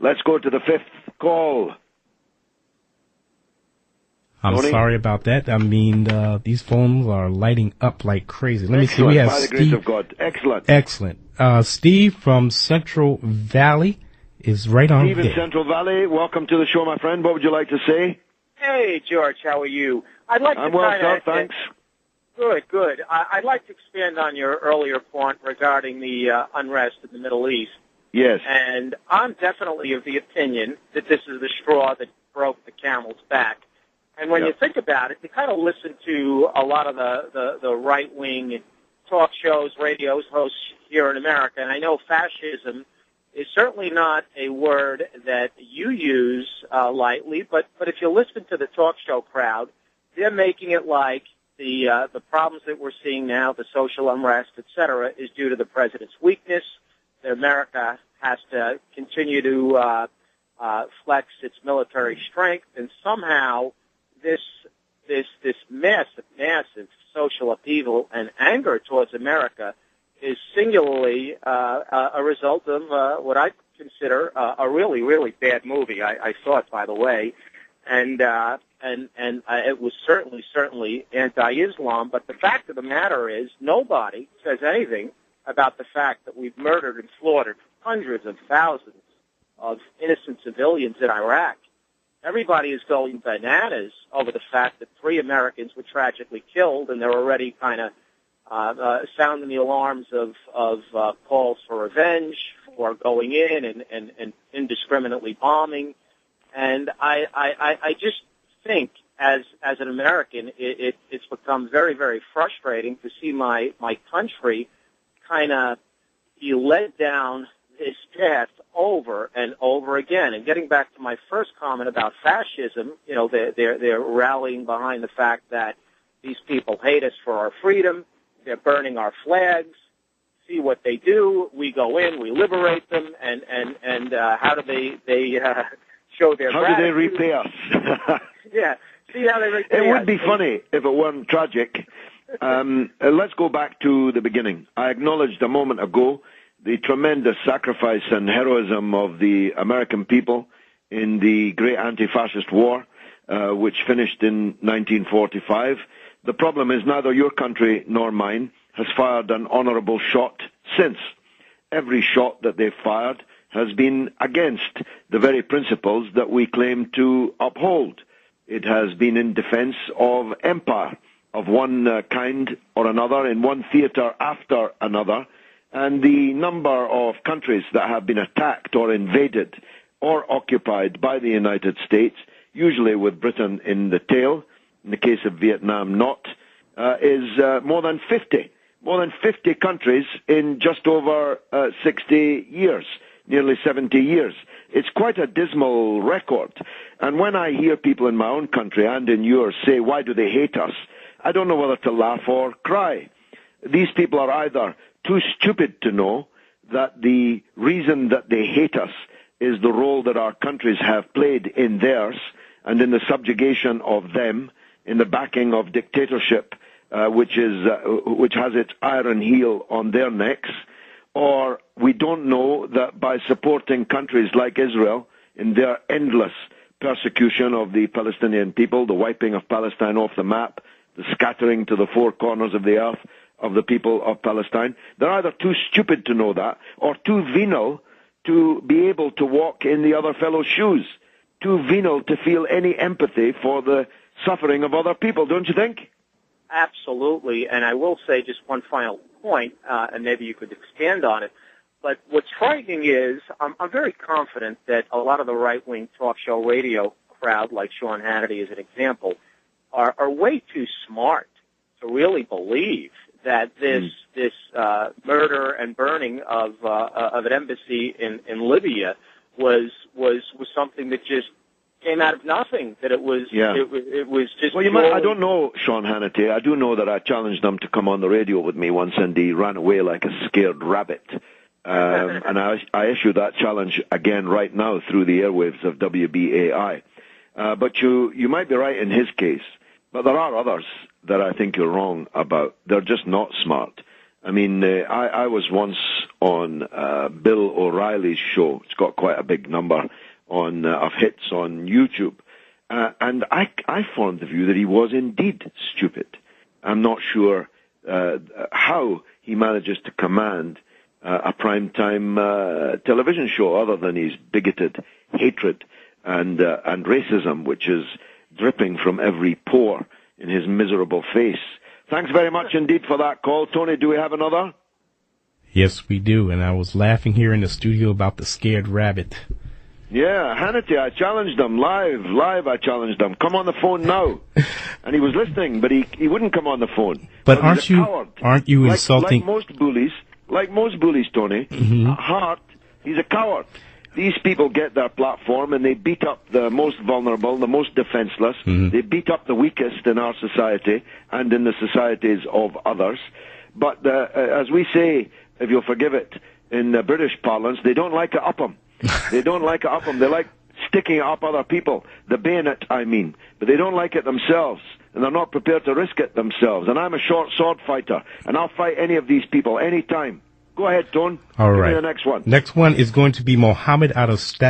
Let's go to the fifth call. I'm Tony? sorry about that. I mean, these phones are lighting up like crazy. Let me see. We have By the grace of God. Excellent. Excellent. Steve from Central Valley is right on Steve in Central Valley, welcome to the show, my friend. What would you like to say? Hey, George, how are you? I'm well, sir, thanks. Good. I'd like to expand on your earlier point regarding the unrest in the Middle East. Yes. And I'm definitely of the opinion that this is the straw that broke the camel's back. And when you think about it, you kind of listen to a lot of the right-wing talk shows, radio hosts here in America, and I know fascism is certainly not a word that you use lightly, but if you listen to the talk show crowd, they're making it like the problems that we're seeing now, the social unrest, et cetera, is due to the president's weakness, that America has to continue to flex its military strength, and somehow this massive social upheaval and anger towards America is singularly a result of what I consider a really, really bad movie. I saw it, by the way, and it was certainly anti-Islam. But the fact of the matter is, nobody says anything about the fact that we've murdered and slaughtered hundreds of thousands of innocent civilians in Iraq. Everybody is going bananas over the fact that 3 Americans were tragically killed, and they're already kind of sounding the alarms of calls for revenge, for going in and indiscriminately bombing. And I just think, as an American, it's become very, very frustrating to see my country kind of be led down this path over and over again. And getting back to my first comment about fascism, you know, they're rallying behind the fact that these people hate us for our freedom. They're burning our flags. See what they do. We go in, we liberate them, and how do they show their How gratitude? do they repay us? Yeah. See how they repay us. It would be funny if it weren't tragic. Let's go back to the beginning. I acknowledged a moment ago the tremendous sacrifice and heroism of the American people in the great anti-fascist war, which finished in 1945. The problem is neither your country nor mine has fired an honorable shot since. Every shot that they've fired has been against the very principles that we claim to uphold. It has been in defense of empire, of one kind or another, in one theater after another, and the number of countries that have been attacked or invaded or occupied by the United States, usually with Britain in the tail, in the case of Vietnam not, is more than 50. More than 50 countries in just over 60 years, nearly 70 years. It's quite a dismal record. And when I hear people in my own country and in yours say, why do they hate us? I don't know whether to laugh or cry. These people are either too stupid to know that the reason that they hate us is the role that our countries have played in theirs and in the subjugation of them, in the backing of dictatorship, which has its iron heel on their necks, or we don't know that by supporting countries like Israel in their endless persecution of the Palestinian people, the wiping of Palestine off the map, the scattering to the 4 corners of the earth of the people of Palestine, they're either too stupid to know that or too venal to be able to walk in the other fellow's shoes, too venal to feel any empathy for the suffering of other people, don't you think? Absolutely, and I will say just one final point, and maybe you could expand on it, but what's frightening is I'm very confident that a lot of the right-wing talk show radio crowd, like Sean Hannity as an example, are way too smart to really believe that this murder and burning of an embassy in Libya was something that just came out of nothing. That it was it was just. Well, I don't know Sean Hannity. I do know that I challenged him to come on the radio with me once, and he ran away like a scared rabbit. And I issue that challenge again right now through the airwaves of WBAI. But you might be right in his case. But there are others that I think you're wrong about. They're just not smart. I mean, I was once on Bill O'Reilly's show. It's got quite a big number of hits on YouTube. And I formed the view that he was indeed stupid. I'm not sure how he manages to command a primetime television show other than his bigoted hatred and racism, which is dripping from every pore in his miserable face. Thanks very much indeed for that call. Tony, do we have another? Yes, we do. And I was laughing here in the studio about the scared rabbit. Yeah, Hannity, I challenged him live I challenged him. Come on the phone now. And he was listening, but he wouldn't come on the phone. But aren't you insulting? Like most bullies, Tony, at heart, he's a coward. These people get their platform and they beat up the most vulnerable, the most defenseless. They beat up the weakest in our society and in the societies of others. But as we say, if you'll forgive it, in the British parlance, they don't like it up 'em. They don't like it up 'em. They like sticking it up other people. The bayonet, I mean. But they don't like it themselves. And they're not prepared to risk it themselves. And I'm a short sword fighter. And I'll fight any of these people any time. Go ahead, Tone. All Give right. me the next one. Next one is going to be Mohammed out of Staten